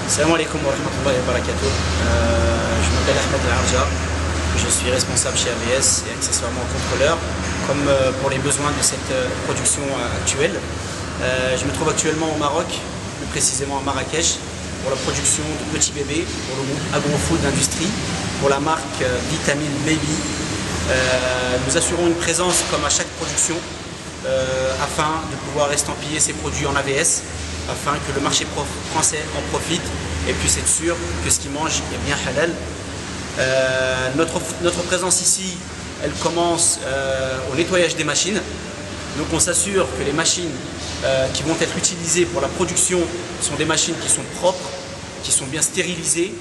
Salam alaikum wa rahmatullahi wa barakatuh. Je m'appelle Ahmed Al-Arja, je suis responsable chez AVS et accessoirement contrôleur, comme pour les besoins de cette production actuelle. Je me trouve actuellement au Maroc, plus précisément à Marrakech, pour la production de petits bébés pour le groupe Agrofood Industrie, pour la marque Vitamine Baby. Nous assurons une présence comme à chaque production afin de pouvoir estampiller ces produits en AVS, afin que le marché français en profite et puisse être sûr que ce qu'ils mangent est bien halal. Notre présence ici, elle commence au nettoyage des machines. Donc on s'assure que les machines qui vont être utilisées pour la production sont des machines qui sont propres, qui sont bien stérilisées.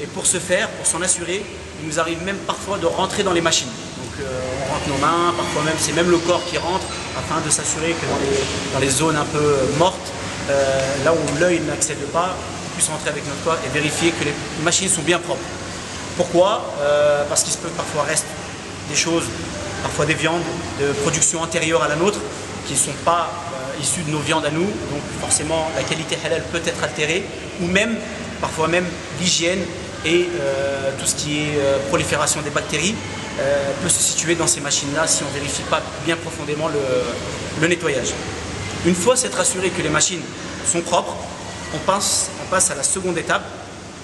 Et pour ce faire, pour s'en assurer, il nous arrive même parfois de rentrer dans les machines. Donc on rentre nos mains, parfois même c'est même le corps qui rentre, afin de s'assurer que dans les zones un peu mortes, là où l'œil n'accède pas, on puisse rentrer avec notre corps et vérifier que les machines sont bien propres. Pourquoi? Parce qu'il se peut que parfois reste des choses, parfois des viandes de production antérieure à la nôtre, qui ne sont pas issues de nos viandes à nous, donc forcément la qualité halal peut être altérée, ou même, parfois même, l'hygiène et tout ce qui est prolifération des bactéries peut se situer dans ces machines-là si on ne vérifie pas bien profondément le nettoyage. Une fois s'être assuré que les machines sont propres, on passe à la seconde étape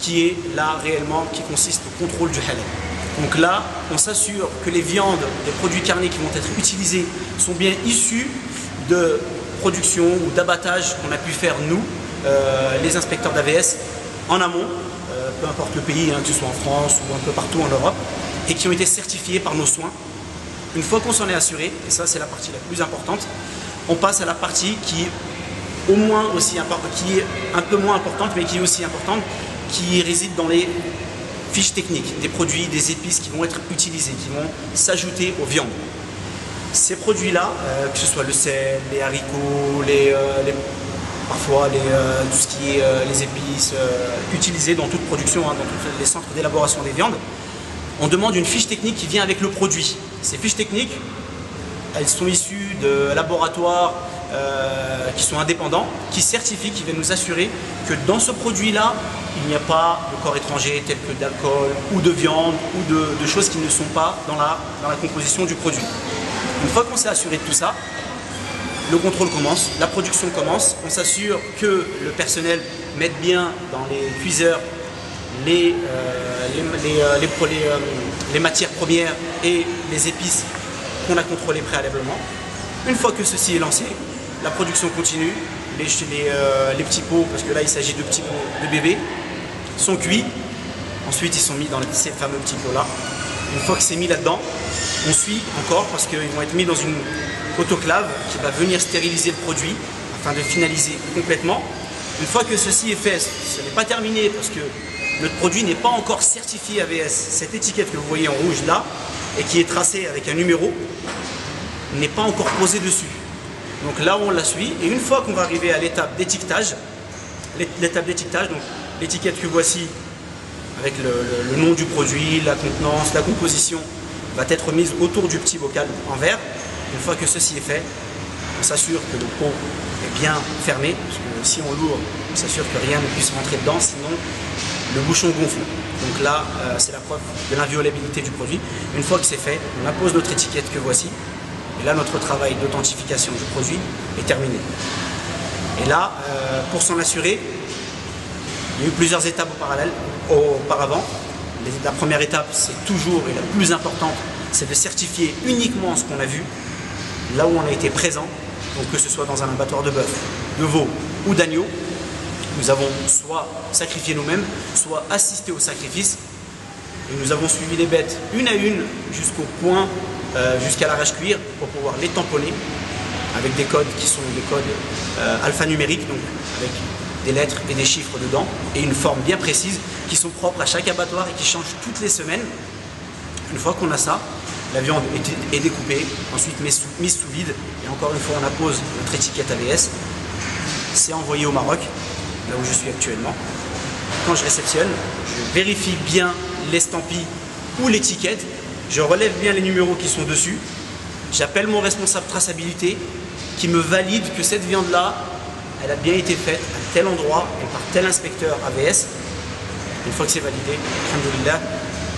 qui est là réellement, qui consiste au contrôle du halal. Donc là, on s'assure que les viandes, les produits carnés qui vont être utilisés sont bien issus de production ou d'abattage qu'on a pu faire nous, les inspecteurs d'AVS, en amont, peu importe le pays, que ce soit en France ou un peu partout en Europe, et qui ont été certifiés par nos soins. Une fois qu'on s'en est assuré, et ça c'est la partie la plus importante, on passe à la partie qui est au moins aussi importante, qui est un peu moins importante, mais qui est aussi importante, qui réside dans les fiches techniques, des produits, des épices qui vont être utilisés, qui vont s'ajouter aux viandes. Ces produits-là, que ce soit le sel, les haricots, parfois tout ce qui est les épices utilisées dans toute production, dans tous les centres d'élaboration des viandes, on demande une fiche technique qui vient avec le produit. Ces fiches techniques, elles sont issues de laboratoires qui sont indépendants, qui certifient, qui viennent nous assurer que dans ce produit-là, il n'y a pas de corps étrangers tels que d'alcool ou de viande ou de choses qui ne sont pas dans la composition du produit. Une fois qu'on s'est assuré de tout ça, le contrôle commence, la production commence, on s'assure que le personnel mette bien dans les cuiseurs les matières premières et les épices qu'on a contrôlées préalablement. Une fois que ceci est lancé, la production continue, les petits pots, parce que là il s'agit de petits pots de bébés, sont cuits, ensuite ils sont mis dans ces fameux petits pots là. Une fois que c'est mis là-dedans, on suit encore parce qu'ils vont être mis dans une autoclave qui va venir stériliser le produit afin de finaliser complètement. Une fois que ceci est fait, ce n'est pas terminé parce que notre produit n'est pas encore certifié AVS. Cette étiquette que vous voyez en rouge là et qui est tracée avec un numéro n'est pas encore posée dessus. Donc là on la suit et une fois qu'on va arriver à l'étape d'étiquetage, donc l'étiquette que voici avec le nom du produit, la contenance, la composition va être mise autour du petit bocal en verre. Une fois que ceci est fait, on s'assure que le pot est bien fermé, parce que si on l'ouvre, on s'assure que rien ne puisse rentrer dedans, sinon le bouchon gonfle. Donc là, c'est la preuve de l'inviolabilité du produit. Une fois que c'est fait, on impose notre étiquette que voici, et là notre travail d'authentification du produit est terminé. Et là, pour s'en assurer, il y a eu plusieurs étapes auparavant. La première étape, c'est toujours, et la plus importante, c'est de certifier uniquement ce qu'on a vu, là où on a été présent, donc que ce soit dans un abattoir de bœuf, de veau ou d'agneau. Nous avons soit sacrifié nous-mêmes, soit assisté au sacrifice, et nous avons suivi les bêtes une à une jusqu'au point, jusqu'à l'arrache-cuir, pour pouvoir les tamponner avec des codes qui sont des codes alphanumériques, donc avec des lettres et des chiffres dedans, et une forme bien précise, qui sont propres à chaque abattoir et qui changent toutes les semaines. Une fois qu'on a ça, la viande est découpée, ensuite mise sous vide, et encore une fois on appose notre étiquette AVS. C'est envoyé au Maroc, là où je suis actuellement. Quand je réceptionne, je vérifie bien l'estampille ou l'étiquette, je relève bien les numéros qui sont dessus, j'appelle mon responsable traçabilité qui me valide que cette viande-là, elle a bien été faite à tel endroit et par tel inspecteur AVS. Une fois que c'est validé, alhamdoulilah,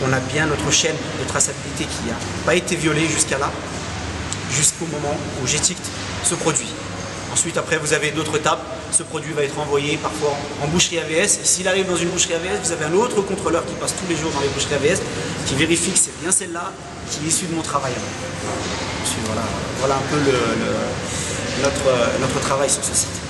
on a bien notre chaîne de traçabilité qui n'a pas été violée jusqu'à là, jusqu'au moment où j'étiquette ce produit. Ensuite, après, vous avez d'autres étapes. Ce produit va être envoyé parfois en boucherie AVS. Et s'il arrive dans une boucherie AVS, vous avez un autre contrôleur qui passe tous les jours dans les boucheries AVS, qui vérifie que c'est bien celle-là qui est issue de mon travail. Voilà un peu notre travail sur ce site.